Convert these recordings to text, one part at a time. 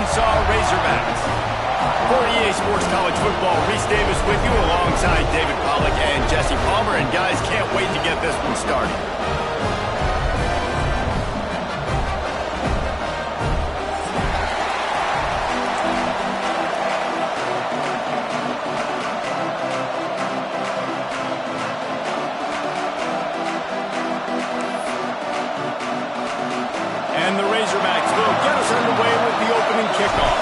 Arkansas Razorbacks. For EA Sports College Football, Reese Davis with you alongside David Pollack and Jesse Palmer. And guys, can't wait to get this one started. And the Razorbacks will get us underway with the opening kickoff.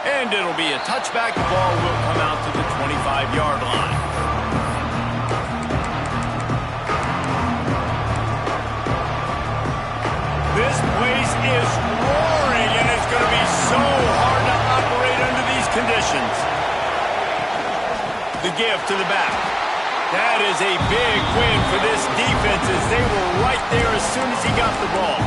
And it'll be a touchback. The ball will come out to the 25-yard line. This place is roaring, and it's going to be so hard to operate under these conditions. The give to the back. That is a big win for this defense as they were right there as soon as he got the ball.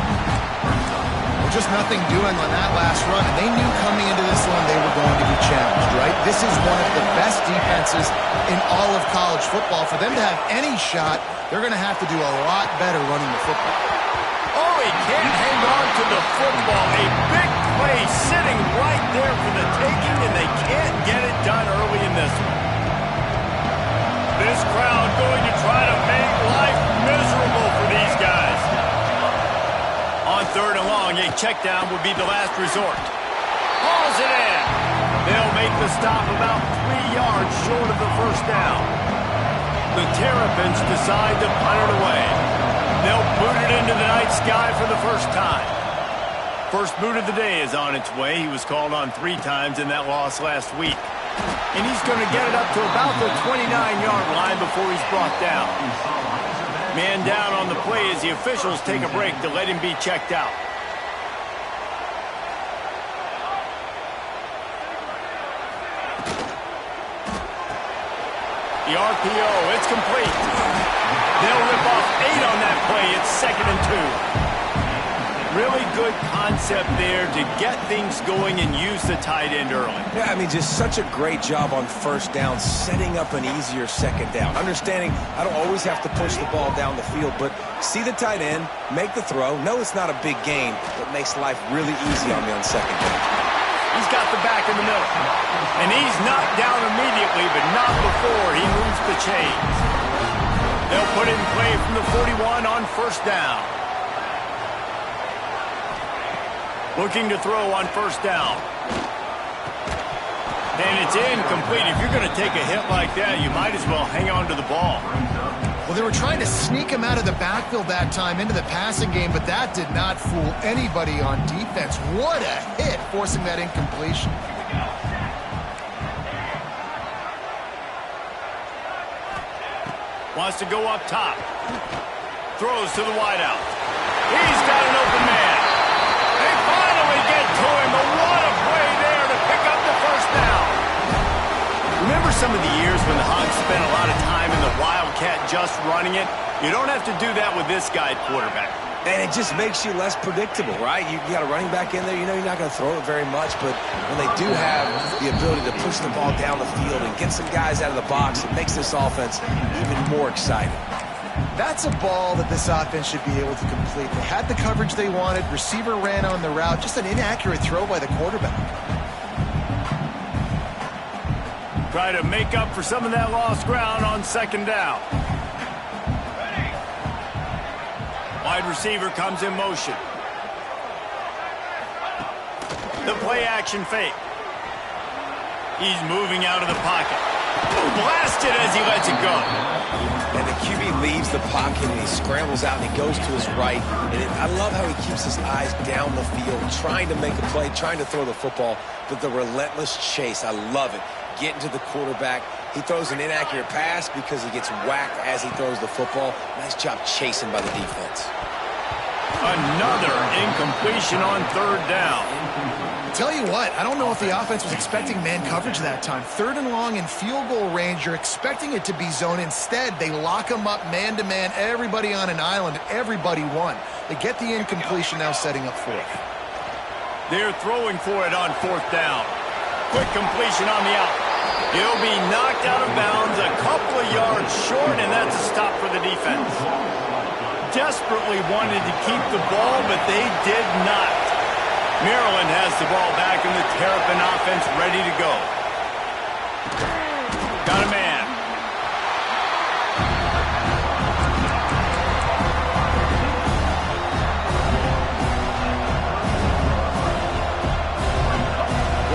Just nothing doing on that last run, and they knew coming into this one they were going to be challenged, right? This is one of the best defenses in all of college football. For them to have any shot, they're going to have to do a lot better running the football. Oh, he can't hang on to the football. A big play sitting right there for the taking, and they can't get it done early in this one. This crowd going to try to make life miserable for these guys. On third and long, a check down would be the last resort. Hauls it in. They'll make the stop about 3 yards short of the first down. The Terrapins decide to punt it away. They'll boot it into the night sky for the first time. First boot of the day is on its way. He was called on 3 times in that loss last week. And he's going to get it up to about the 29-yard line before he's brought down. Man down on the play as the officials take a break to let him be checked out. The RPO, it's complete. They'll rip off 8 on that play. It's 2nd and 2. Really good concept there to get things going and use the tight end early. Yeah, I mean, just such a great job on first down, setting up an easier second down. Understanding I don't always have to push the ball down the field, but see the tight end, make the throw. No, it's not a big gain, but makes life really easy on me on second down. He's got the back in the middle. And he's knocked down immediately, but not before he moves the chains. They'll put it in play from the 41 on first down. Looking to throw on first down. And it's incomplete. If you're going to take a hit like that, you might as well hang on to the ball. Well, they were trying to sneak him out of the backfield that time into the passing game, but that did not fool anybody on defense. What a hit, forcing that incompletion. Wants to go up top. Throws to the wideout. He's got an open man. They finally get to him, but what a play there to pick up the first down. Remember some of the years when the Hogs spent a lot of time in the Wildcat just running it? You don't have to do that with this guy at quarterback. And it just makes you less predictable, right? You got a running back in there. You know you're not going to throw it very much, but when they do have the ability to push the ball down the field and get some guys out of the box, it makes this offense even more exciting. That's a ball that this offense should be able to complete. They had the coverage they wanted. Receiver ran on the route. Just an inaccurate throw by the quarterback. Try to make up for some of that lost ground on second down. Wide receiver comes in motion. The play action fake. He's moving out of the pocket. Blasted as he lets it go. And the QB leaves the pocket and he scrambles out and he goes to his right. And I love how he keeps his eyes down the field, trying to make a play, trying to throw the football, but the relentless chase, I love it. Getting to the quarterback. He throws an inaccurate pass because he gets whacked as he throws the football. Nice job chasing by the defense. Another incompletion on third down. Tell you what, I don't know if the offense was expecting man coverage that time. Third and long in field goal range, you're expecting it to be zone. Instead, they lock them up man-to-man, everybody on an island, everybody won. They get the incompletion, now setting up fourth. They're throwing for it on fourth down. Quick completion on the out. He'll be knocked out of bounds a couple of yards short, and that's a stop for the defense. Desperately wanted to keep the ball, but they did not. Maryland has the ball back in the Terrapin offense ready to go. Got a man.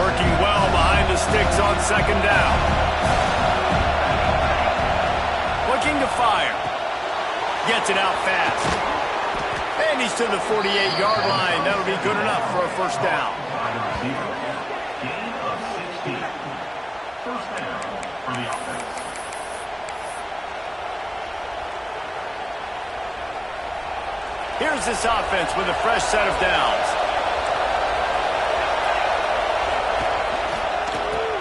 Working well behind the sticks on second down. Looking to fire. Gets it out fast. And he's to the 48-yard line. That'll be good enough for a first down. Here's this offense with a fresh set of downs.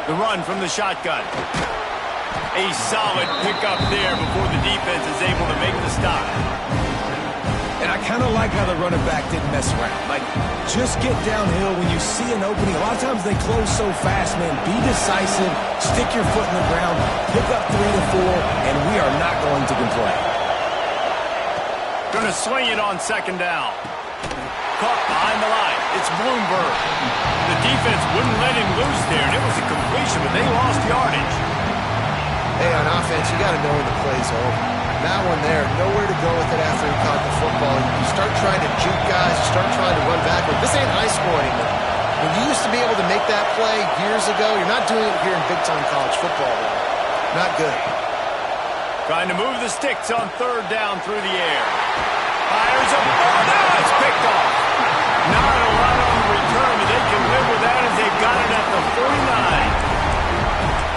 The run from the shotgun. A solid pickup there before the defense is able to make the stop. And I kind of like how the running back didn't mess around. Like, just get downhill when you see an opening. A lot of times they close so fast, man. Be decisive, stick your foot in the ground, pick up 3 to 4, and we are not going to complain. Going to swing it on second down. Caught behind the line. It's Bloomberg. The defense wouldn't let him loose there, and it was a completion, but they lost yardage. Hey, on offense, you got to know when the play's over. That one there, nowhere to go with it after he caught the football. You start trying to juke guys, you start trying to run backward. This ain't high school anymore. When you used to be able to make that play years ago, you're not doing it here in big-time college football, though. Not good. Trying to move the sticks on third down through the air. Fires a ball. Now it's picked off. Not a lot on the return, but they can live with that as they've got it at the 49.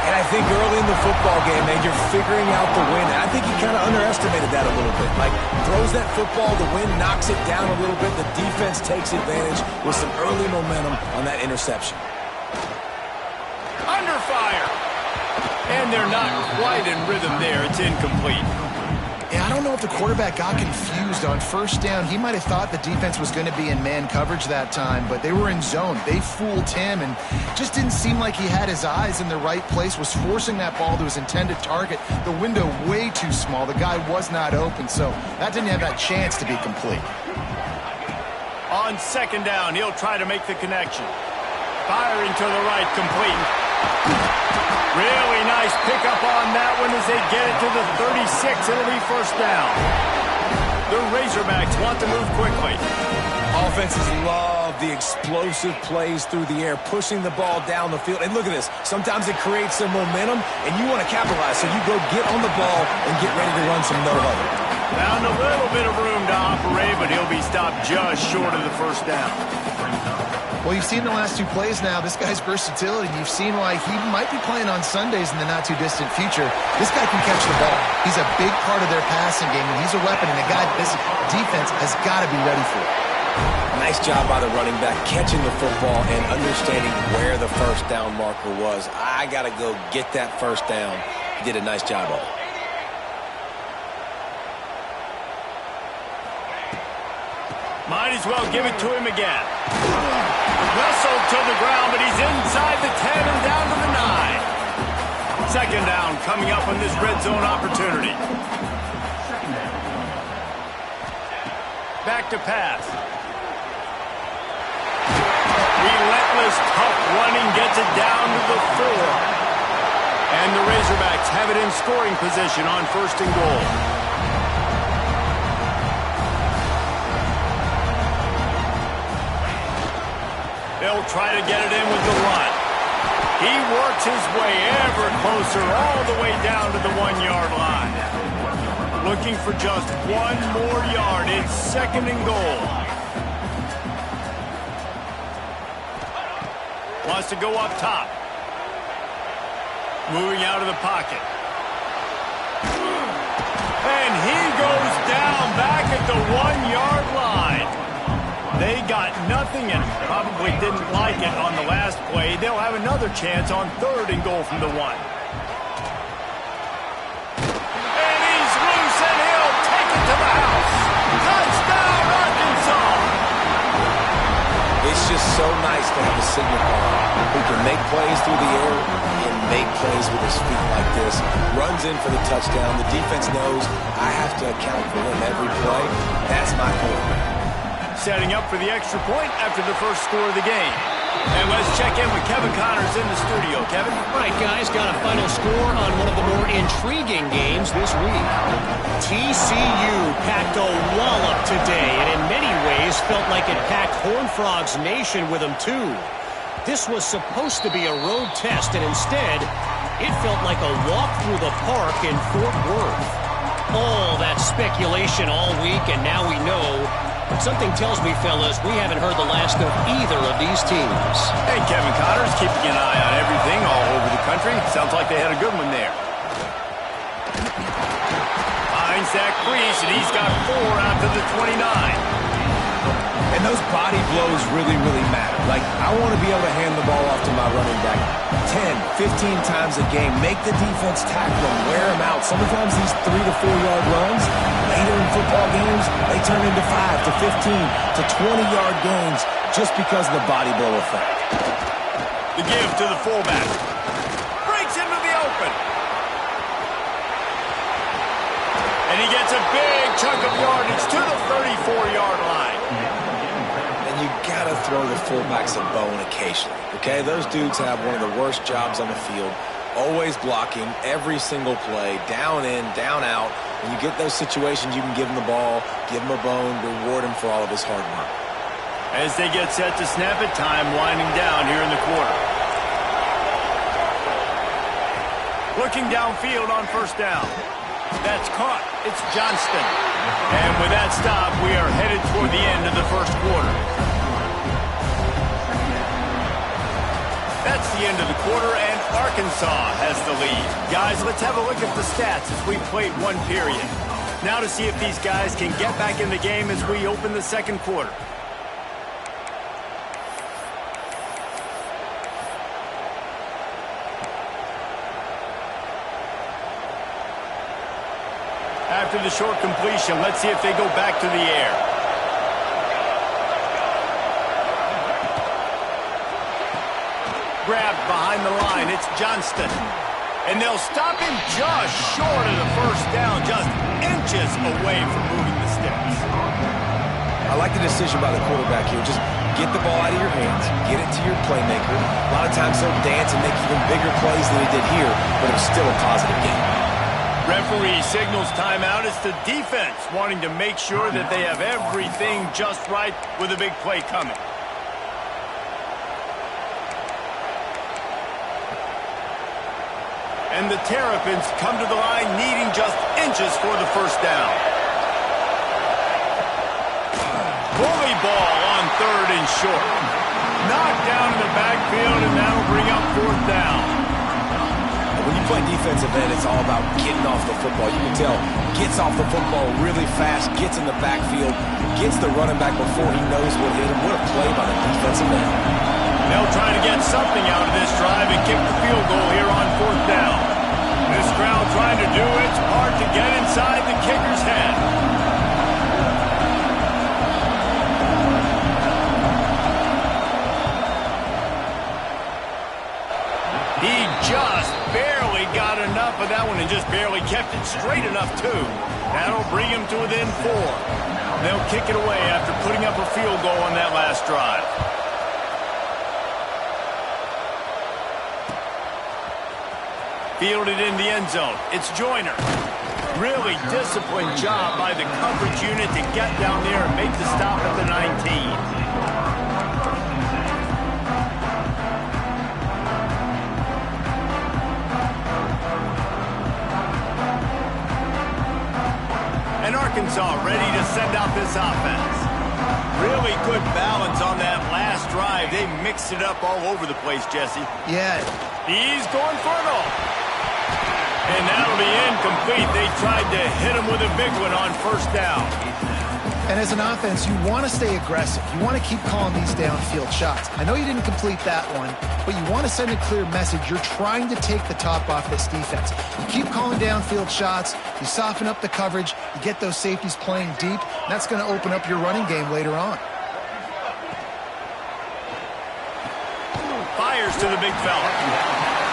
And I think early in the football game, man, you're figuring out the wind. And I think he kind of underestimated that a little bit. Like, throws that football, the wind knocks it down a little bit. The defense takes advantage with some early momentum on that interception. Under fire. And they're not quite in rhythm there. It's incomplete. Yeah, I don't know if the quarterback got confused on first down. He might have thought the defense was going to be in man coverage that time, but they were in zone. They fooled him and just didn't seem like he had his eyes in the right place, was forcing that ball to his intended target. The window way too small. The guy was not open, so that didn't have that chance to be complete. On second down, he'll try to make the connection. Firing to the right, complete. Really nice pickup on that one as they get it to the 36. It'll be first down. The Razorbacks want to move quickly. Offenses love the explosive plays through the air, pushing the ball down the field. And look at this. Sometimes it creates some momentum, and you want to capitalize. So you go get on the ball and get ready to run some no-huddle. Found a little bit of room to operate, but he'll be stopped just short of the first down. Well, you've seen the last two plays now. This guy's versatility. You've seen why he might be playing on Sundays in the not-too-distant future. This guy can catch the ball. He's a big part of their passing game, and he's a weapon, and a guy this defense has got to be ready for. Nice job by the running back, catching the football and understanding where the first down marker was. I got to go get that first down. He did a nice job of it. Might as well give it to him again. Wrestled to the ground, but he's inside the 10 and down to the 9. Second down coming up on this red zone opportunity. Back to pass. Relentless, tough running gets it down to the 4. And the Razorbacks have it in scoring position on first and goal. They'll try to get it in with the run. He works his way ever closer all the way down to the 1-yard line. Looking for just one more yard. It's second and goal. Wants to go up top. Moving out of the pocket. And he goes down back at the 1-yard line. They got nothing and probably didn't like it on the last play. They'll have another chance on third and goal from the 1. And he's loose, and he'll take it to the house. Touchdown, Arkansas! It's just so nice to have a signal call. who can make plays through the air and make plays with his feet like this. Runs in for the touchdown. The defense knows I have to account for him every play. That's my quarterback. Setting up for the extra point after the first score of the game. And let's check in with Kevin Connors in the studio. Kevin? All right, guys, got a final score on one of the more intriguing games this week. TCU packed a wallop today, and in many ways felt like it packed Horned Frogs Nation with them, too. This was supposed to be a road test, and instead, it felt like a walk through the park in Fort Worth. All that speculation all week, and now we know. Something tells me, fellas, we haven't heard the last of either of these teams. Hey, Kevin Connors, keeping an eye on everything all over the country. Sounds like they had a good one there. Finds Zach Priest, and he's got 4 out to the 29. And those body blows really, really matter. Like, I want to be able to hand the ball off to my running back 10, 15 times a game. Make the defense tackle him, wear him out. Sometimes these 3 to 4 yard runs, later in football games, they turn into 5 to 15 to 20-yard gains just because of the body blow effect. The give to the fullback. Breaks into the open. And he gets a big chunk of yardage to the 34-yard line. You gotta throw the fullbacks a bone occasionally, okay? Those dudes have one of the worst jobs on the field, always blocking every single play, down in, down out. When you get those situations, you can give him the ball, give him a bone, reward him for all of his hard work. As they get set to snap it, time winding down here in the quarter. Looking downfield on first down. That's caught. It's Johnston. And with that stop, we are headed toward the end of the first quarter. That's the end of the quarter, and Arkansas has the lead. Guys, let's have a look at the stats as we played one period. Now to see if these guys can get back in the game as we open the second quarter. After the short completion, let's see if they go back to the air. Grabbed behind the line, it's Johnston. And they'll stop him just short of the first down, just inches away from moving the sticks. I like the decision by the quarterback here. Just get the ball out of your hands, get it to your playmaker. A lot of times he'll dance and make even bigger plays than he did here, but it was still a positive game. Referee signals timeout. It's the defense wanting to make sure that they have everything just right with a big play coming. And the Terrapins come to the line needing just inches for the first down. Bully ball on 3rd and short. Knocked down in the backfield, and that'll bring up 4th down. When you play defensive end, it's all about getting off the football. You can tell, gets off the football really fast, gets in the backfield, gets the running back before he knows what hit him. What a play by the defensive end. They'll try to get something out of this drive and kick the field goal here on 4th down. This crowd trying to do its part to get inside the kicker's head. He just barely got enough of that one and just barely kept it straight enough, too. That'll bring him to within 4. They'll kick it away after putting up a field goal on that last drive. Fielded in the end zone. It's Joyner. Really disciplined job by the coverage unit to get down there and make the stop at the 19. And Arkansas ready to send out this offense. Really good balance on that last drive. They mixed it up all over the place, Jesse. Yeah. He's going for it all. And that'll be incomplete. They tried to hit him with a big one on first down. And as an offense, you want to stay aggressive. You want to keep calling these downfield shots. I know you didn't complete that one, but you want to send a clear message. You're trying to take the top off this defense. You keep calling downfield shots. You soften up the coverage. You get those safeties playing deep. That's going to open up your running game later on. Fires fires to the big fella.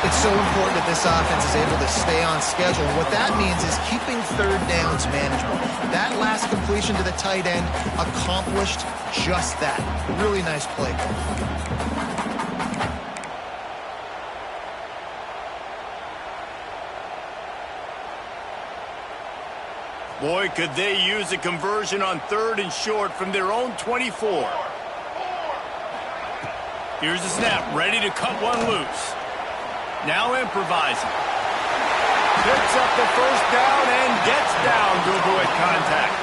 It's so important that this offense is able to stay on schedule. What that means is keeping third downs manageable. That last completion to the tight end accomplished just that. Really nice play. Boy, could they use a conversion on 3rd and short from their own 24. Here's the snap, ready to cut one loose. Now improvising. Picks up the first down and gets down to avoid contact.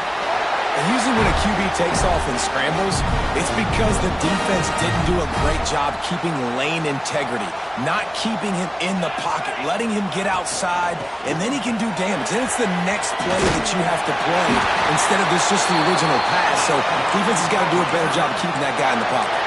And usually when a QB takes off and scrambles, it's because the defense didn't do a great job keeping lane integrity, not keeping him in the pocket, letting him get outside, and then he can do damage. Then it's the next play that you have to play instead of just the original pass. So defense has got to do a better job of keeping that guy in the pocket.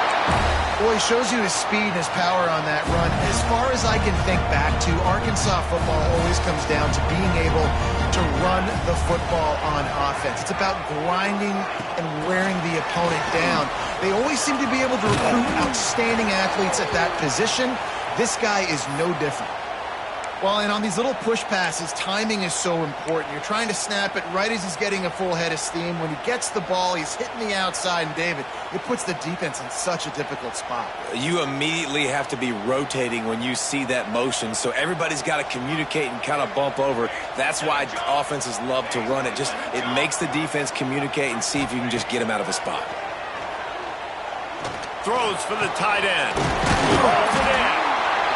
Well, he shows you his speed and his power on that run. As far as I can think back to, Arkansas football always comes down to being able to run the football on offense. It's about grinding and wearing the opponent down. They always seem to be able to recruit outstanding athletes at that position. This guy is no different. Well, and on these little push passes, timing is so important. You're trying to snap it right as he's getting a full head of steam. When he gets the ball, he's hitting the outside, and David, it puts the defense in such a difficult spot. You immediately have to be rotating when you see that motion, so everybody's got to communicate and kind of bump over. That's why offenses love to run it. It makes the defense communicate and see if you can just get him out of a spot. Throws for the tight end. Throws it in.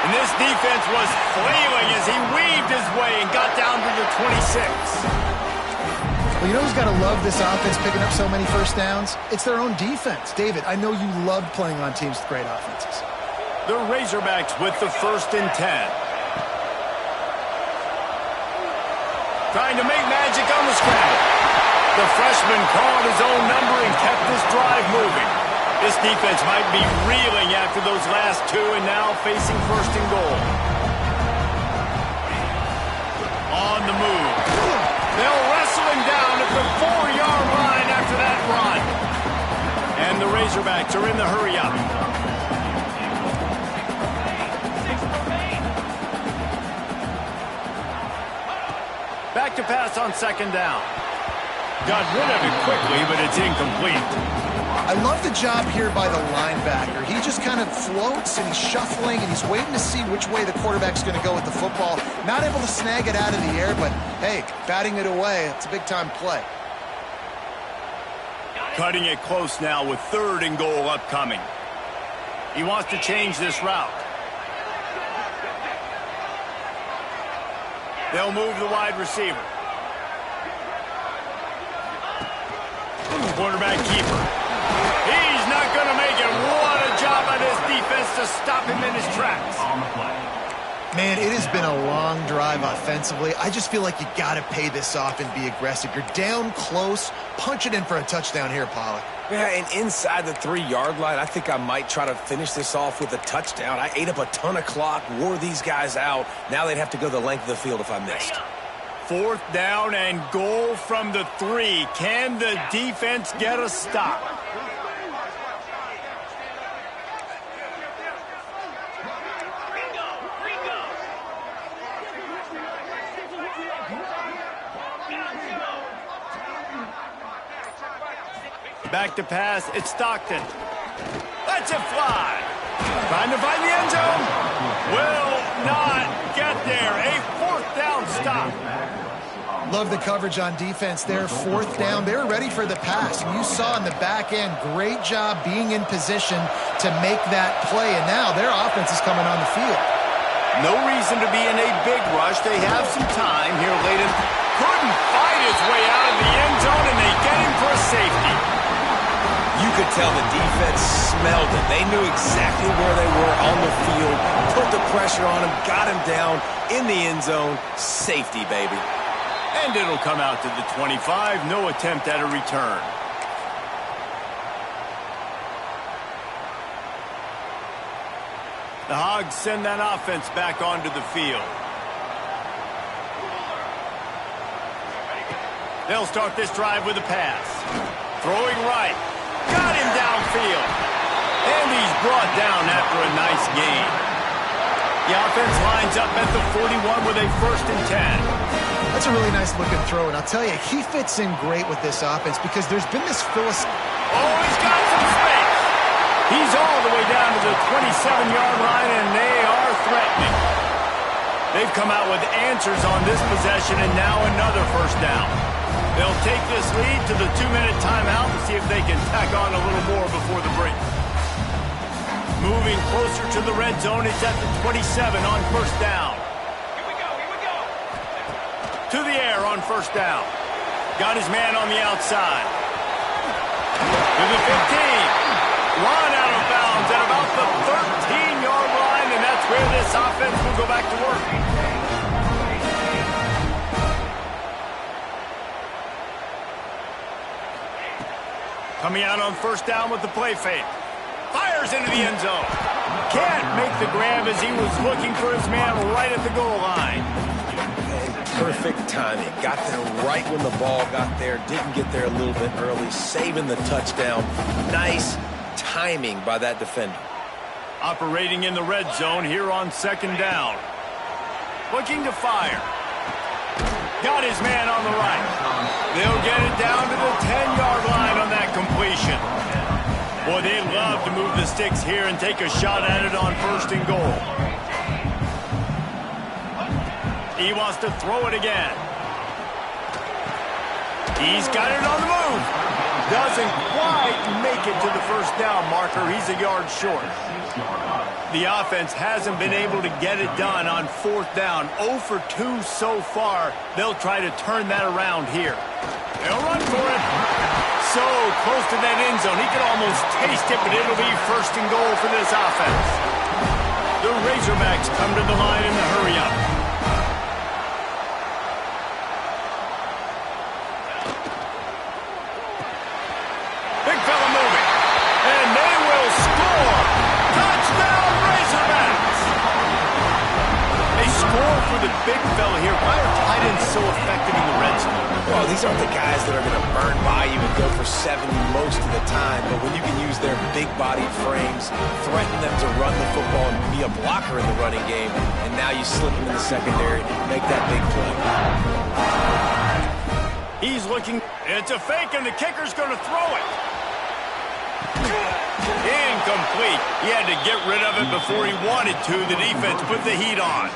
And this defense was flailing as he weaved his way and got down to the 26. Well, you know who's got to love this offense picking up so many first downs? It's their own defense. David, I know you loved playing on teams with great offenses. The Razorbacks with the 1st and 10. Trying to make magic on the scramble. The freshman called his own number and kept this drive moving. This defense might be reeling after those last two and now facing 1st and goal. On the move. They'll wrestle him down at the 4-yard line after that run. And the Razorbacks are in the hurry up. Back to pass on 2nd down. Got rid of it quickly, but it's incomplete. I love the job here by the linebacker. He just kind of floats and he's shuffling and he's waiting to see which way the quarterback's going to go with the football. Not able to snag it out of the air, but hey, batting it away, it's a big-time play. Cutting it close now with 3rd and goal upcoming. He wants to change this route. They'll move the wide receiver. Quarterback keeper. He's not going to make it. What a job by this defense to stop him in his tracks. Man, it has been a long drive offensively. I just feel like you got to pay this off and be aggressive. You're down close. Punch it in for a touchdown here, Pollock. Yeah, and inside the 3-yard line, I think I might try to finish this off with a touchdown. I ate up a ton of clock, wore these guys out. Now they'd have to go the length of the field if I missed. 4th down and goal from the 3. Can the defense get a stop? Back to pass, it's Stockton. Lets it fly. Trying to find the end zone. Will not get there. A 4th down stop. Love the coverage on defense there. 4th down. They were ready for the pass. And you saw in the back end, great job being in position to make that play. And now their offense is coming on the field. No reason to be in a big rush. They have some time here late in. Couldn't fight his way out of the end zone, and they get him for a safety. You could tell the defense smelled it. They knew exactly where they were on the field, put the pressure on him, got him down in the end zone. Safety, baby. And it'll come out to the 25. No attempt at a return. The Hogs send that offense back onto the field. They'll start this drive with a pass. Throwing right. Got him downfield. And he's brought down after a nice gain. The offense lines up at the 41 with a 1st and 10. That's a really nice looking throw, and I'll tell you, he fits in great with this offense because there's been this Oh, he's got some space. He's all the way down to the 27-yard line, and they are threatening. They've come out with answers on this possession, and now another 1st down. They'll take this lead to the 2-minute timeout and see if they can tack on a little more before the break. Moving closer to the red zone, it's at the 27 on 1st down. Here we go. To the air on 1st down. Got his man on the outside. To the 15. Run out of bounds at about the 13-yard line, and that's where this offense will go back to work. Coming out on 1st down with the play fake. Fires into the end zone. Can't make the grab as he was looking for his man right at the goal line. Perfect timing. Got there right when the ball got there. Didn't get there a little bit early. Saving the touchdown. Nice timing by that defender. Operating in the red zone here on 2nd down. Looking to fire. Got his man on the right. They'll get it down to the 10-yard line on that completion. Boy, they love to move the sticks here and take a shot at it on 1st and goal. He wants to throw it again. He's got it on the move. Doesn't quite make it to the 1st down marker. He's a yard short. The offense hasn't been able to get it done on 4th down. 0 for 2 so far. They'll try to turn that around here. They'll run for it. So close to that end zone. He could almost taste it, but it'll be 1st and goal for this offense. The Razorbacks come to the line in the hurry-up. Big fella moving. And they will score. Touchdown, Razorbacks. They score for the big fella here. Why are tight ends so effective in the red zone? Well, these aren't the guys that are going to burn by you and go for 70 most of the time, but when you can use their big-bodied frames, threaten them to run the football and be a blocker in the running game, and now you slip them in the secondary, make that big play. He's looking. It's a fake, and the kicker's going to throw it. Incomplete. He had to get rid of it before he wanted to. The defense put the heat on.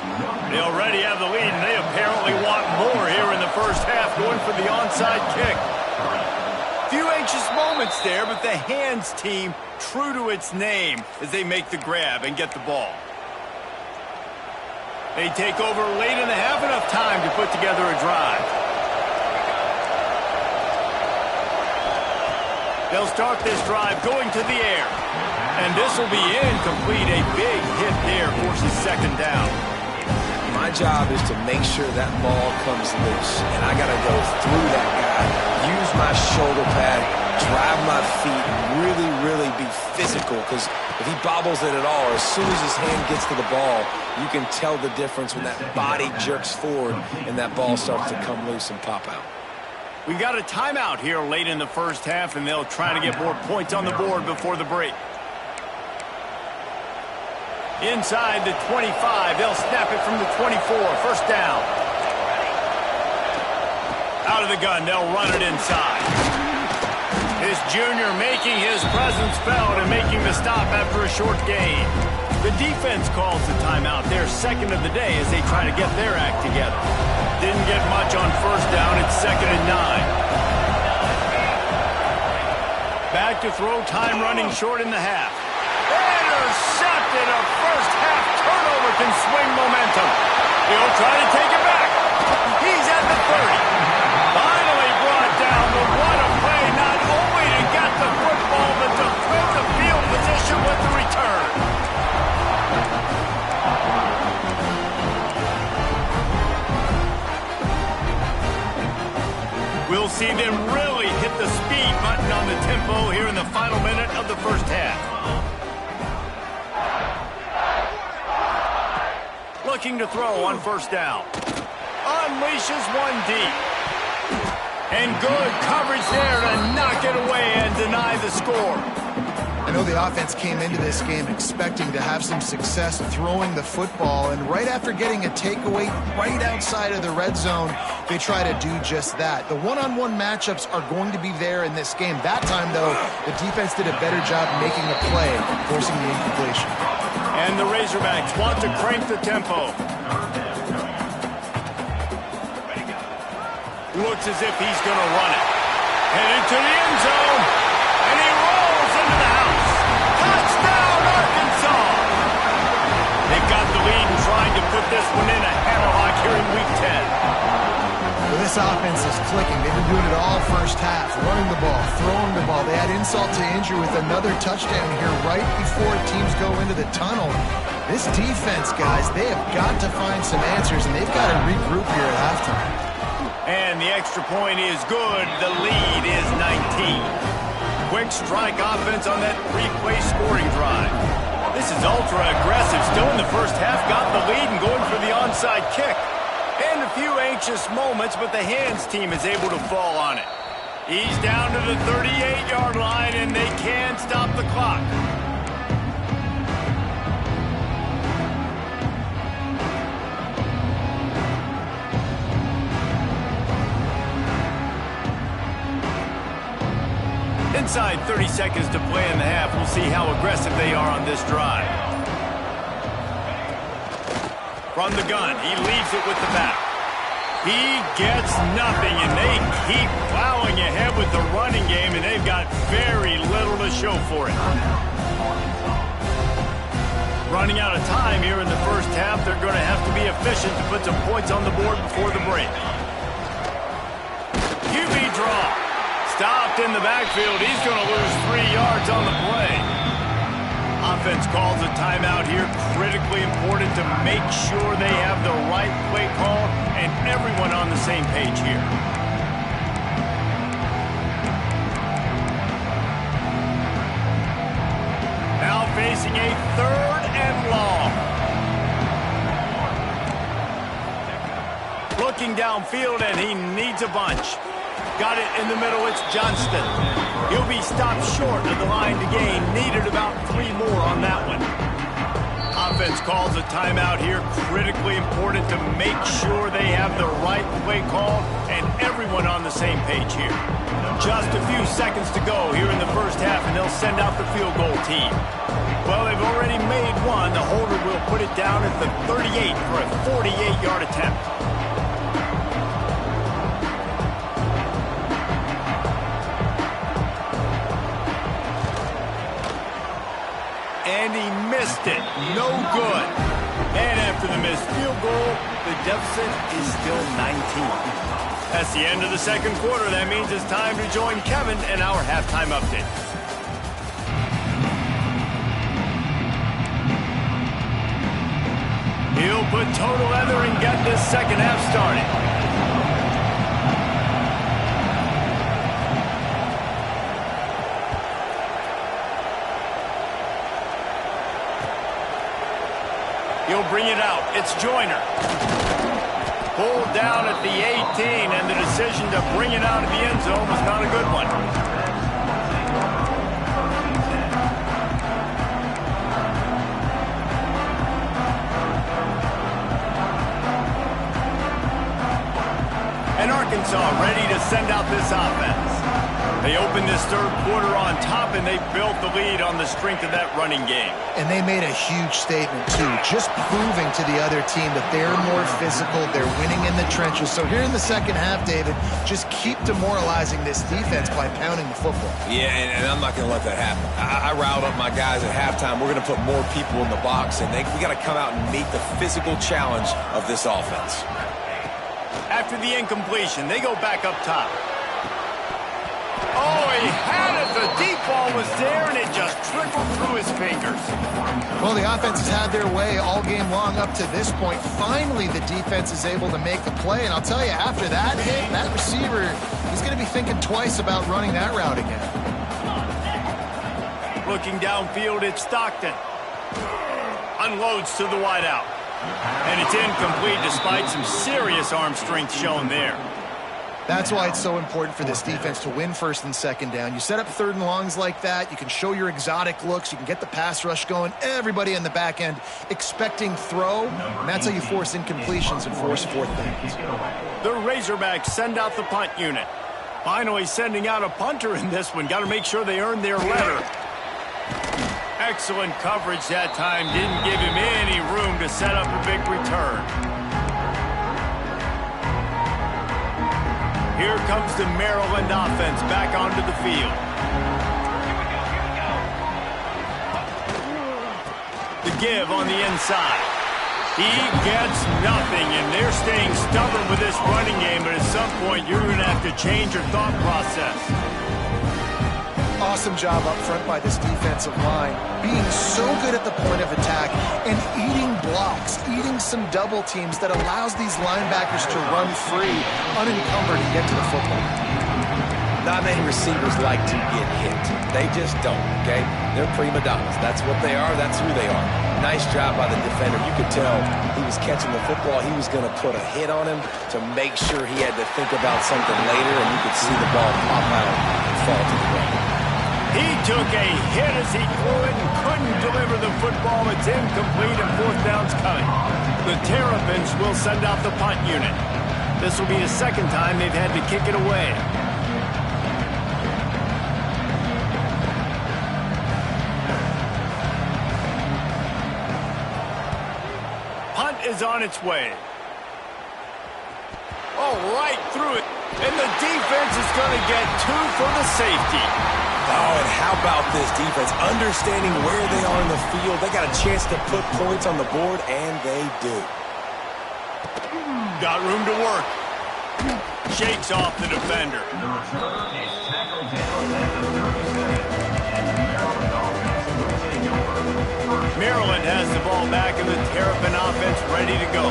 They already have the lead, and they apparently want more here in the 1st half, going for the onside kick. Few anxious moments there, but the hands team true to its name as they make the grab and get the ball. They take over late in the half, enough time to put together a drive. They'll start this drive going to the air. And this will be incomplete. A big hit there forces 2nd down. My job is to make sure that ball comes loose, and I got to go through that guy, use my shoulder pad, drive my feet, and really be physical, because if he bobbles it at all, as soon as his hand gets to the ball, you can tell the difference when that body jerks forward and that ball starts to come loose and pop out. We've got a timeout here late in the 1st half, and they'll try to get more points on the board before the break. Inside the 25, they'll snap it from the 24, 1st down. Out of the gun, they'll run it inside. This junior making his presence felt and making the stop after a short gain. The defense calls the timeout, their 2nd of the day, as they try to get their act together. Didn't get much on 1st down, it's 2nd and 9. Back to throw, time running short in the half. Intercepted, a 1st half turnover can swing momentum. He'll try to take it back. He's at the 30. Finally brought down, but what a play, not only to get the football, but to flip the field position with the return. We'll see them really hit the speed button on the tempo here in the final minute of the 1st half. Looking to throw on 1st down. Unleashes one deep. And good coverage there to knock it away and deny the score. And know the offense came into this game expecting to have some success throwing the football, and right after getting a takeaway right outside of the red zone, they try to do just that. The one-on-one matchups are going to be there in this game. That time, though, the defense did a better job making a play, forcing the incompletion. And the Razorbacks want to crank the tempo. Looks as if he's going to run it. Headed to the end zone. And he rolls into the house. Touchdown, Arkansas! They've got the lead and trying to put this one in a hammerlock here in Week 10. Well, this offense is clicking. They've been doing it all first half. Running the ball, throwing the ball. They had insult to injury with another touchdown here right before teams go into the tunnel. This defense, guys, they have got to find some answers, and they've got to regroup here at halftime. And the extra point is good. The lead is 19. Quick strike offense on that three-play scoring drive. This is ultra-aggressive. Still in the first half, got the lead and going for the onside kick. And a few anxious moments, but the hands team is able to fall on it. He's down to the 38-yard line, and they can't stop the clock. Inside 30 seconds to play in the half. We'll see how aggressive they are on this drive. From the gun, he leaves it with the back. He gets nothing, and they keep plowing ahead with the running game, and they've got very little to show for it. Running out of time here in the first half. They're going to have to be efficient to put some points on the board before the break. QB draw. Stopped in the backfield. He's going to lose 3 yards on the play. Offense calls a timeout here. Critically important to make sure they have the right play call and everyone on the same page here. Now facing a 3rd and long. Looking downfield, and he needs a bunch. Got it in the middle, it's Johnston. He'll be stopped short of the line to gain. Needed about 3 more on that one. Offense calls a timeout here. Critically important to make sure they have the right play call and everyone on the same page here. Just a few seconds to go here in the first half, and they'll send out the field goal team. Well, they've already made one. The holder will put it down at the 38 for a 48-yard attempt. And he missed it. No good. And after the missed field goal, the deficit is still 19. That's the end of the second quarter. That means it's time to join Kevin in our halftime update. He'll put total leather and get this second half started. He'll bring it out. It's Joyner. Pulled down at the 18, and the decision to bring it out of the end zone was not a good one. And Arkansas ready to send out this offense. They opened this third quarter on top, and they built the lead on the strength of that running game. And they made a huge statement, too, just proving to the other team that they're more physical, they're winning in the trenches. So here in the second half, David, just keep demoralizing this defense by pounding the football. Yeah, and I'm not going to let that happen. I riled up my guys at halftime. We're going to put more people in the box, and we got to come out and meet the physical challenge of this offense. After the incompletion, they go back up top. Oh, he had it. The deep ball was there, and it just trickled through his fingers. Well, the offense has had their way all game long up to this point. Finally, the defense is able to make the play, and I'll tell you, after that hit, that receiver, he's going to be thinking twice about running that route again. Looking downfield, it's Stockton. Unloads to the wideout. And it's incomplete despite some serious arm strength shown there. That's why it's so important for this defense to win first and second down. You set up third and longs like that. You can show your exotic looks. You can get the pass rush going. Everybody in the back end expecting throw. And that's how you force incompletions and force fourth downs. The Razorbacks send out the punt unit. Finally sending out a punter in this one. Got to make sure they earn their letter. Excellent coverage that time. Didn't give him any room to set up a big return. Here comes the Maryland offense back onto the field. The give on the inside. He gets nothing, and they're staying stubborn with this running game, but at some point you're going to have to change your thought process. Awesome job up front by this defensive line, being so good at the point of attack and eating blocks, eating some double teams that allows these linebackers to run free, unencumbered, and get to the football. Not many receivers like to get hit. They just don't, okay? They're prima donnas. That's what they are. That's who they are. Nice job by the defender. You could tell he was catching the football. He was going to put a hit on him to make sure he had to think about something later, and you could see the ball pop out and fall to the ground. He took a hit as he threw it and couldn't deliver the football. It's incomplete and fourth down's coming. The Terrapins will send out the punt unit. This will be the second time they've had to kick it away. Punt is on its way. Oh, right through it. And the defense is going to get two for the safety. Oh, and how about this defense? Understanding where they are in the field. They got a chance to put points on the board, and they do. Got room to work. Shakes off the defender. Maryland has the ball back, and the Terrapin offense ready to go.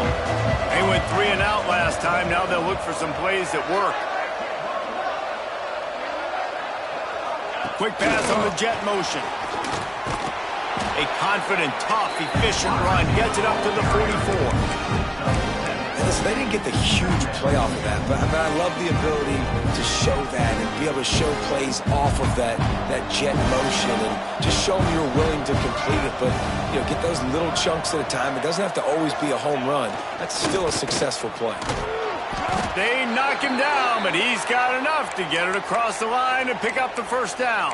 They went 3 and out last time. Now they'll look for some plays that work. Quick pass on the jet motion. A confident, tough, efficient run. Gets it up to the 44. And listen, they didn't get the huge play off of that, but I love the ability to show that and be able to show plays off of that jet motion and just show them you're willing to complete it. But, you know, get those little chunks at a time. It doesn't have to always be a home run. That's still a successful play. They knock him down, but he's got enough to get it across the line and pick up the first down.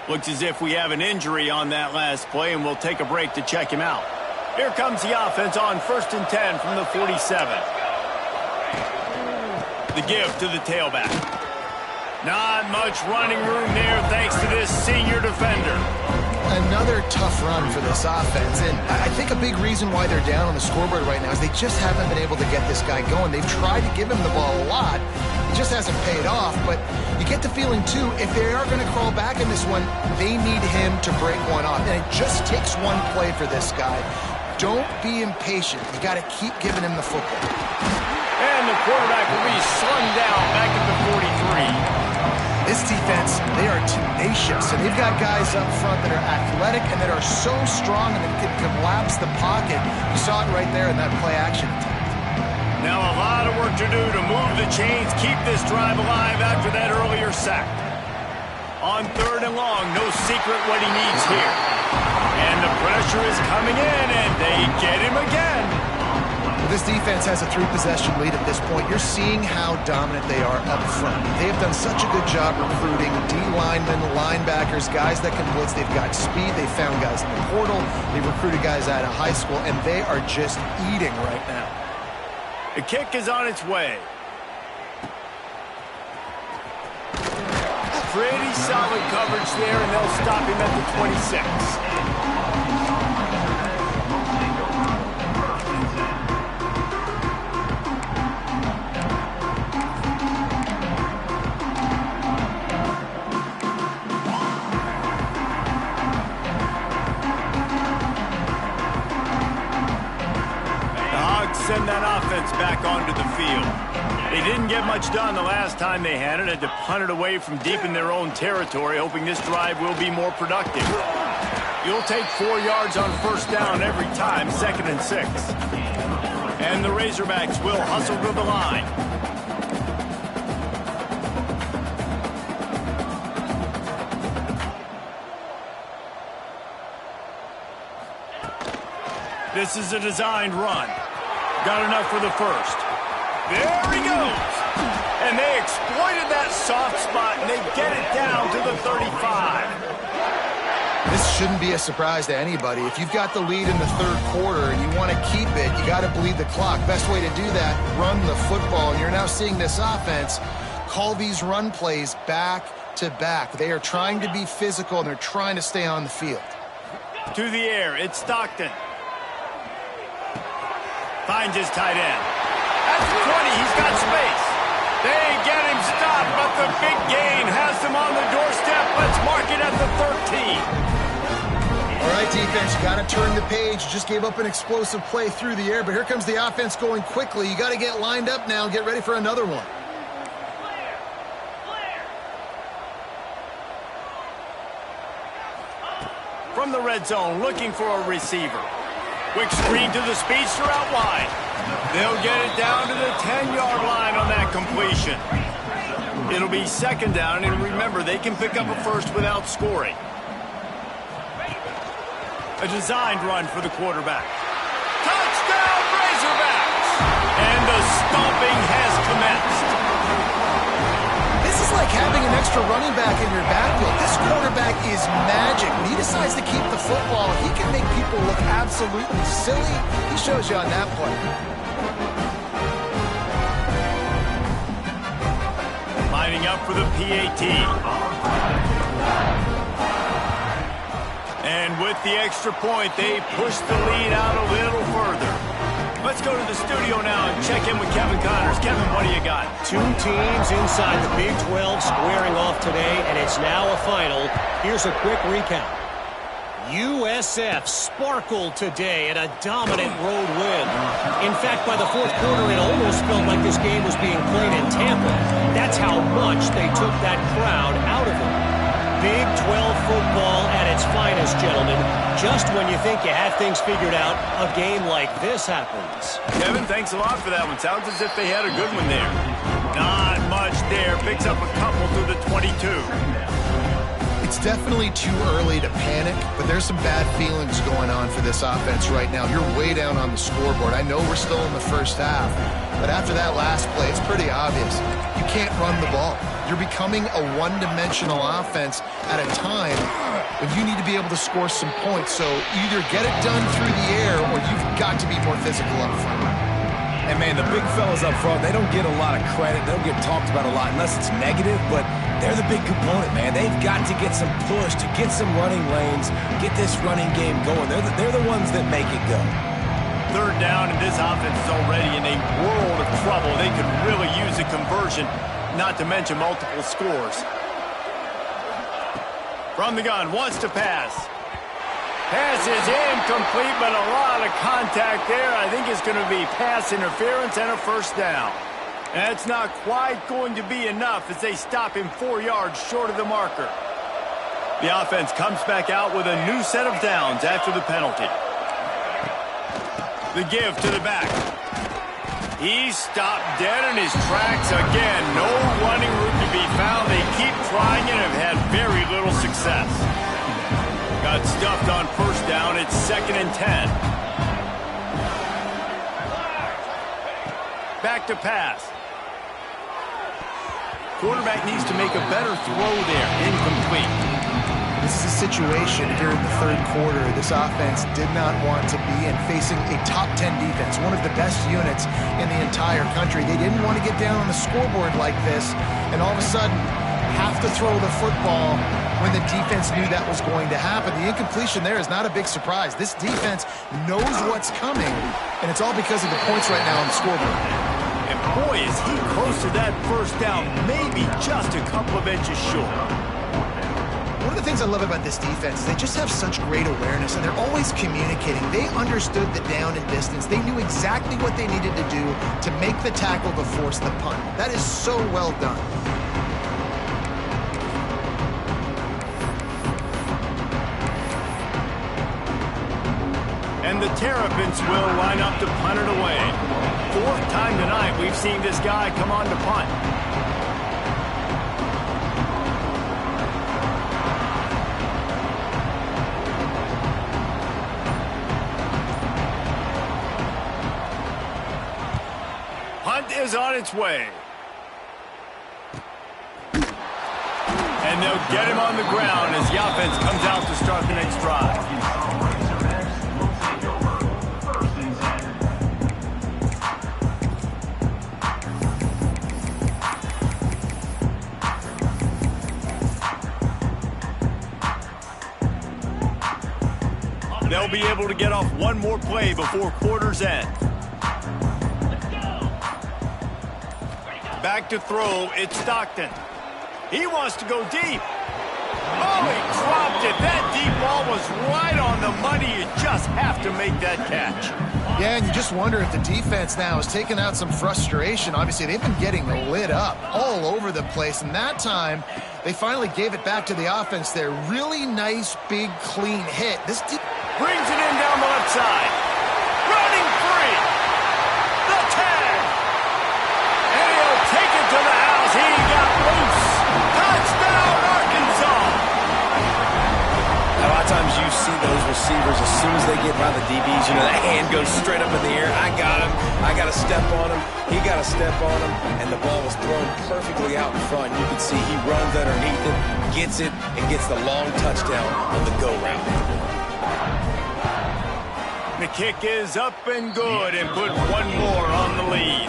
Looks as if we have an injury on that last play, and we'll take a break to check him out. Here comes the offense on 1st and 10 from the 47. The give to the tailback. Not much running room there thanks to this senior defender. Another tough run for this offense, and I think a big reason why they're down on the scoreboard right now is they just haven't been able to get this guy going. They've tried to give him the ball a lot. It just hasn't paid off, but you get the feeling, too, if they are going to crawl back in this one, they need him to break one off, and it just takes one play for this guy. Don't be impatient. You got to keep giving him the football. And the quarterback will be slung down back at the 43. This defense, they are tenacious, and they've got guys up front that are athletic and that are so strong and that can collapse the pocket. You saw it right there in that play-action attempt. Now a lot of work to do to move the chains, keep this drive alive after that earlier sack. On 3rd and long, no secret what he needs here. And the pressure is coming in, and they get him again. This defense has a 3-possession lead at this point. You're seeing how dominant they are up front. They have done such a good job recruiting D-linemen, linebackers, guys that can blitz. They've got speed. They found guys in the portal. They've recruited guys out of high school, and they are just eating right now. The kick is on its way. Pretty solid coverage there, and they'll stop him at the 26. Send that offense back onto the field. They didn't get much done the last time they had it. Had to punt it away from deep in their own territory, hoping this drive will be more productive. You'll take 4 yards on 1st down every time, 2nd and 6. And the Razorbacks will hustle to the line. This is a designed run. Got enough for the first. There he goes. And they exploited that soft spot, and they get it down to the 35. This shouldn't be a surprise to anybody. If you've got the lead in the third quarter and you want to keep it, you got to bleed the clock. Best way to do that, run the football. And you're now seeing this offense call these run plays back to back. They are trying to be physical, and they're trying to stay on the field. To the air, it's Stockton. Finds his tight end. At the 20, he's got space. They get him stopped, but the big gain has them on the doorstep. Let's mark it at the 13. All right, defense, you got to turn the page. You just gave up an explosive play through the air, but here comes the offense going quickly. You got to get lined up now and get ready for another one. From the red zone, looking for a receiver. Quick screen to the speedster out wide. They'll get it down to the 10-yard line on that completion. It'll be second down, and remember, they can pick up a first without scoring. A designed run for the quarterback. Touchdown, Razorbacks! And the stomping has commenced. This is like having an extra running back in your backfield. This quarterback is magic. When he decides to keep the football, he can make people look absolutely silly. He shows you on that play. Lining up for the PAT. And with the extra point, they push the lead out a little further. Let's go to the studio now and check in with Kevin Connors. Kevin, what do you got? Two teams inside the Big 12 squaring off today, and it's now a final. Here's a quick recap. USF sparkled today in a dominant road win. In fact, by the fourth quarter, it almost felt like this game was being played in Tampa. That's how much they took that crowd out of it. Big 12 football at its finest, gentlemen. Just when you think you have things figured out, a game like this happens. Kevin, thanks a lot for that one. Sounds as if they had a good one there. Not much there. Picks up a couple to the 22. It's definitely too early to panic, but there's some bad feelings going on for this offense right now. You're way down on the scoreboard. I know we're still in the first half, but after that last play, it's pretty obvious. You can't run the ball. You're becoming a one-dimensional offense at a time when you need to be able to score some points. So either get it done through the air or you've got to be more physical up front. And, man, the big fellas up front, they don't get a lot of credit. They don't get talked about a lot unless it's negative, but they're the big component, man. They've got to get some push, to get some running lanes, get this running game going. They're the ones that make it go. Third down, and this offense is already in a world of trouble. They could really use a conversion, not to mention multiple scores. From the gun, wants to pass. Pass is incomplete, but a lot of contact there. I think it's going to be pass interference and a first down. That's not quite going to be enough as they stop him 4 yards short of the marker. The offense comes back out with a new set of downs after the penalty. The give to the back. He stopped dead in his tracks again. No running route to be found. They keep trying and have had very little success. Got stuffed on first down. It's 2nd and 10. Back to pass. Quarterback needs to make a better throw there. Incomplete. This is a situation here in the third quarter this offense did not want to be in, facing a top 10 defense, one of the best units in the entire country. They didn't want to get down on the scoreboard like this and all of a sudden have to throw the football when the defense knew that was going to happen. The incompletion there is not a big surprise. This defense knows what's coming, and it's all because of the points right now on the scoreboard. And boy, is he close to that first down, maybe just a couple of inches short. One of the things I love about this defense is they just have such great awareness, and they're always communicating. They understood the down and distance. They knew exactly what they needed to do to make the tackle to force the punt. That is so well done. And the Terrapins will line up to punt it away. 4th time tonight we've seen this guy come on to punt. is on its way. And they'll get him on the ground as the offense comes out to start the next drive. They'll be able to get off one more play before quarter's end. Back to throw, it's Stockton. He wants to go deep. Oh, he dropped it. That deep ball was right on the money. You just have to make that catch. Yeah, and you just wonder if the defense now has taken out some frustration. Obviously, they've been getting lit up all over the place, and that time they finally gave it back to the offense there. Really nice, big, clean hit. This brings it in down the left side. Running free. The tag. And he'll take it to the house. He got loose. Touchdown, Arkansas. A lot of times you see those receivers, as soon as they get by the DBs, you know, that hand goes straight up in the air. I got him. I got to step on him. He got to step on him. And the ball was thrown perfectly out in front. You can see he runs underneath it, gets it, and gets the long touchdown on the go route. The kick is up and good and put one more on the lead.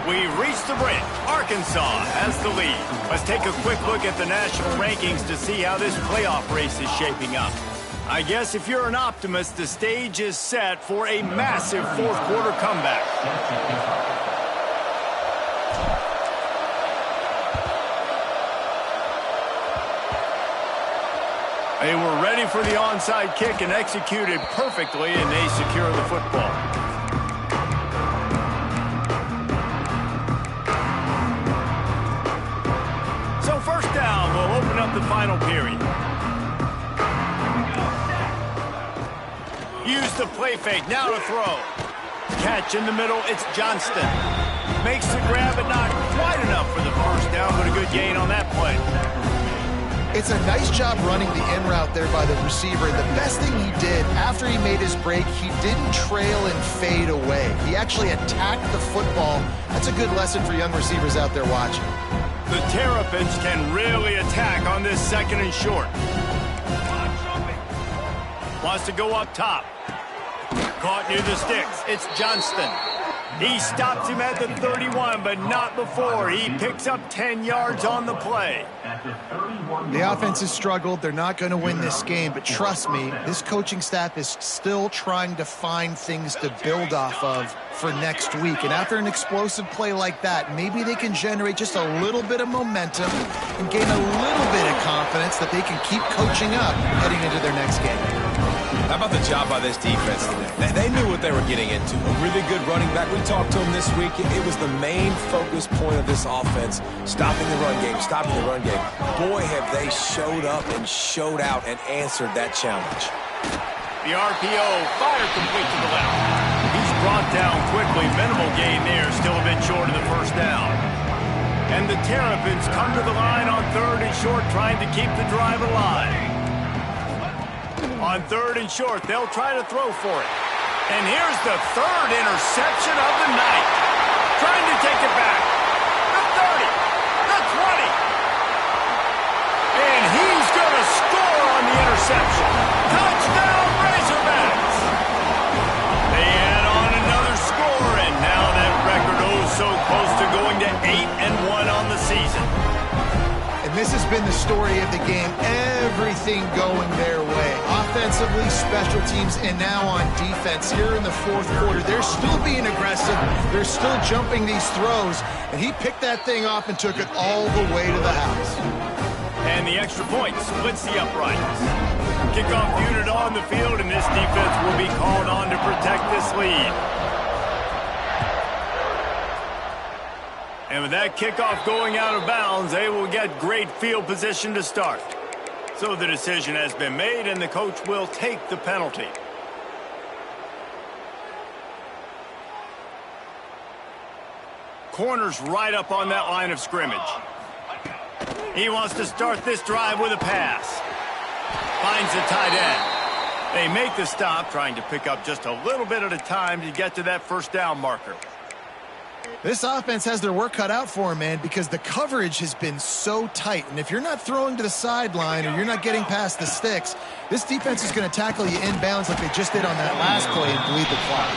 We've reached the break. Arkansas has the lead. Let's take a quick look at the national rankings to see how this playoff race is shaping up. I guess if you're an optimist, the stage is set for a massive fourth quarter comeback. They were ready for the onside kick and executed perfectly, and they secure the football. So first down, we'll open up the final period. Use the play fake, now to throw. Catch in the middle, it's Johnston. Makes the grab, but not quite enough for the first down, but a good gain on that play. It's a nice job running the in route there by the receiver. The best thing he did after he made his break, he didn't trail and fade away. He actually attacked the football. That's a good lesson for young receivers out there watching. The Terrapins can really attack on this second and short. Wants to go up top. Caught near the sticks. It's Johnston. He stops him at the 31, but not before. He picks up 10 yards on the play. The offense has struggled. They're not going to win this game, but trust me, this coaching staff is still trying to find things to build off of for next week. And after an explosive play like that, maybe they can generate just a little bit of momentum and gain a little bit of confidence that they can keep coaching up heading into their next game. How about the job by this defense today? They knew what they were getting into. A really good running back. We talked to him this week. It was the main focus point of this offense, stopping the run game, stopping the run game. Boy, have they showed up and showed out and answered that challenge. The RPO fired complete to the left. He's brought down quickly. Minimal gain there, still a bit short of the first down. And the Terrapins come to the line on third and short, trying to keep the drive alive. On third and short, they'll try to throw for it. And here's the third interception of the night. Trying to take it back. The 30, the 20. And he's going to score on the interception. Touchdown, Razorbacks. They add on another score, and now that record so close to going to 8-1 on the season. And this has been the story of the game. Everything going their way. Offensively, special teams, and now on defense here in the fourth quarter. They're still being aggressive. They're still jumping these throws. And he picked that thing off and took it all the way to the house. And the extra point splits the uprights. Kickoff unit on the field, and this defense will be called on to protect this lead. And with that kickoff going out of bounds, they will get great field position to start. So the decision has been made, and the coach will take the penalty. Corner's right up on that line of scrimmage. He wants to start this drive with a pass. Finds the tight end. They make the stop, trying to pick up just a little bit at a time to get to that first down marker. This offense has their work cut out for them, man, because the coverage has been so tight. And if you're not throwing to the sideline or you're not getting past the sticks, this defense is going to tackle you inbounds like they just did on that last play and bleed the clock.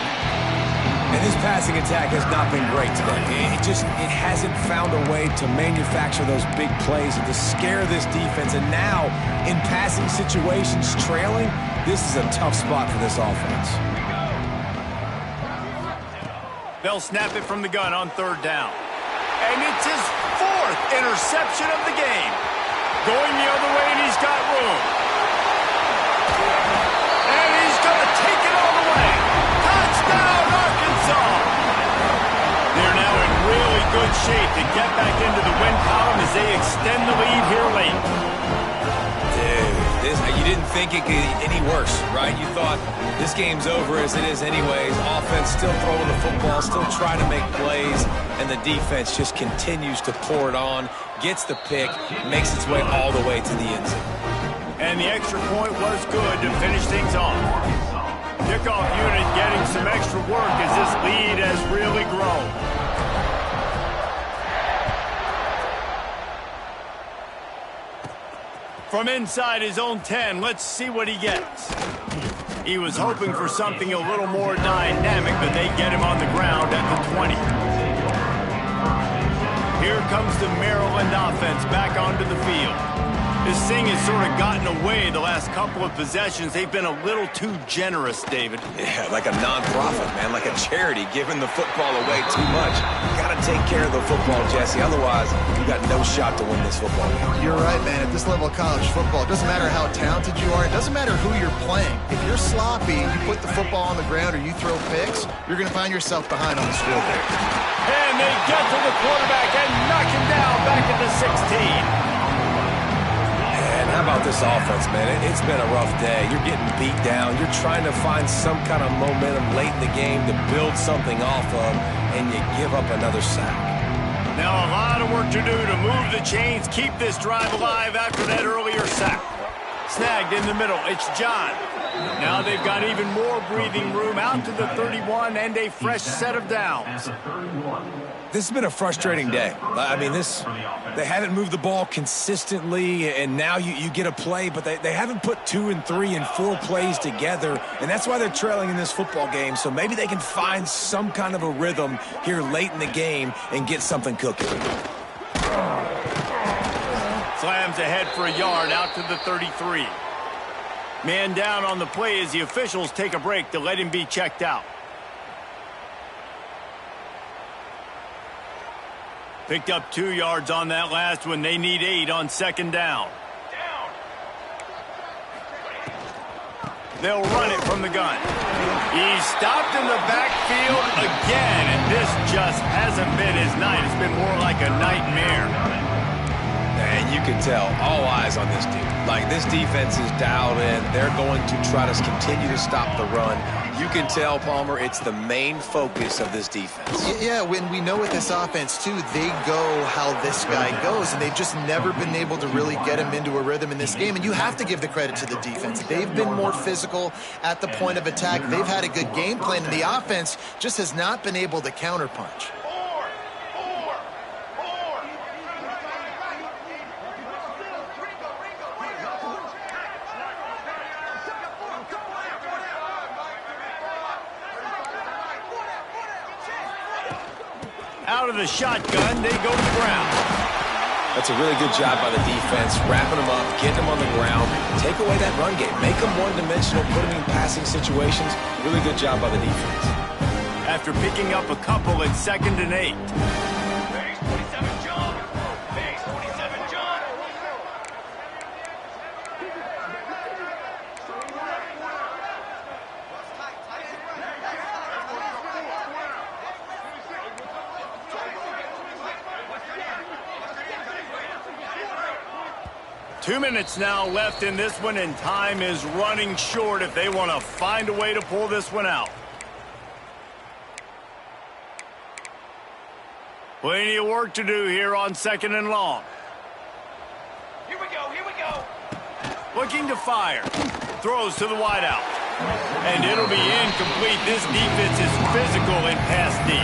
And this passing attack has not been great today. It hasn't found a way to manufacture those big plays and to scare this defense. And now, in passing situations, trailing, this is a tough spot for this offense. They'll snap it from the gun on 3rd down. And it's his 4th interception of the game. Going the other way, and he's got room. And he's going to take it all the way. Touchdown, Arkansas! They're now in really good shape to get back into the win column as they extend the lead here late. You didn't think it could get any worse, right? You thought this game's over as it is anyways. Offense still throwing the football, still trying to make plays, and the defense just continues to pour it on, gets the pick, makes its way all the way to the end zone. And the extra point was good to finish things off. Kickoff unit getting some extra work as this lead has really grown. From inside his own 10, let's see what he gets. He was hoping for something a little more dynamic, but they get him on the ground at the 20. Here comes the Maryland offense back onto the field. This thing has sort of gotten away the last couple of possessions. They've been a little too generous, David. Yeah, like a nonprofit, man, like a charity, giving the football away too much. You got to take care of the football, Jesse. Otherwise, you got no shot to win this football game. You're right, man. At this level of college football, it doesn't matter how talented you are. It doesn't matter who you're playing. If you're sloppy and you put the football on the ground or you throw picks, you're going to find yourself behind on the scoreboard. And they get to the quarterback and knock him down back at the 16. How about this offense, man? It's been a rough day. You're getting beat down. You're trying to find some kind of momentum late in the game to build something off of, and you give up another sack. Now a lot of work to do to move the chains, keep this drive alive after that earlier sack. Snagged in the middle. It's John. Now they've got even more breathing room out to the 31 and a fresh set of downs. This has been a frustrating day. I mean, they haven't moved the ball consistently, and now you get a play, but they haven't put 2 and 3 and 4 plays together, and that's why they're trailing in this football game. So maybe they can find some kind of a rhythm here late in the game and get something cooking. Slams ahead for a yard out to the 33. Man down on the play as the officials take a break to let him be checked out. Picked up 2 yards on that last one. They need 8 on 2nd down. They'll run it from the gun. He's stopped in the backfield again, and this just hasn't been his night. It's been more like a nightmare. And you can tell, all eyes on this dude. Like, this defense is dialed in. They're going to try to continue to stop the run. You can tell, Palmer, it's the main focus of this defense. Yeah, when we know with this offense, too, they go how this guy goes, and they've just never been able to really get him into a rhythm in this game, and you have to give the credit to the defense. They've been more physical at the point of attack. They've had a good game plan, and the offense just has not been able to counterpunch. Out of the shotgun, they go to the ground. That's a really good job by the defense, wrapping them up, getting them on the ground, take away that run game, make them one-dimensional, put them in passing situations. Really good job by the defense. After picking up a couple at 2nd and 8. Base 27, John. Base 27, John. Two minutes now left in this one, and time is running short if they want to find a way to pull this one out. Plenty of work to do here on 2nd and long. Here we go, here we go. Looking to fire. Throws to the wideout. And it'll be incomplete. This defense is physical in pass deep.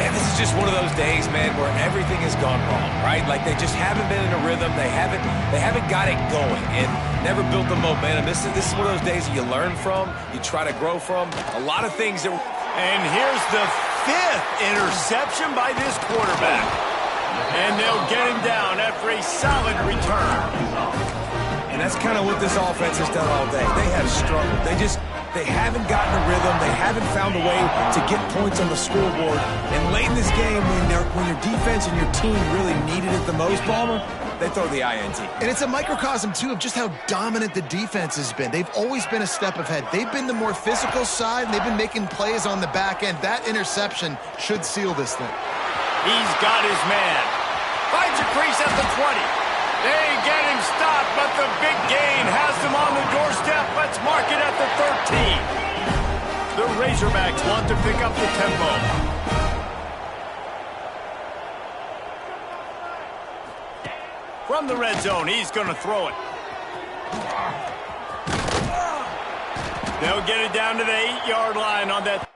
And this is just one of those days, man, where everything has gone wrong, right? Like they just haven't been in a rhythm. They haven't got it going and never built the momentum. This is one of those days that you learn from, you try to grow from. A lot of things that... And here's the 5th interception by this quarterback. And they'll get him down after a solid return. And that's kind of what this offense has done all day. They have struggled. They haven't gotten a rhythm. They haven't found a way to get points on the scoreboard. And late in this game, when your defense and your team really needed it the most, Palmer, they throw the INT. And it's a microcosm, too, of just how dominant the defense has been. They've always been a step ahead. They've been the more physical side, and they've been making plays on the back end. That interception should seal this thing. He's got his man. Finds a crease at the 20. They get him stopped, but the big gain has them on the doorstep. Let's mark it at the 13. The Razorbacks want to pick up the tempo. From the red zone, he's going to throw it. They'll get it down to the 8-yard line on that.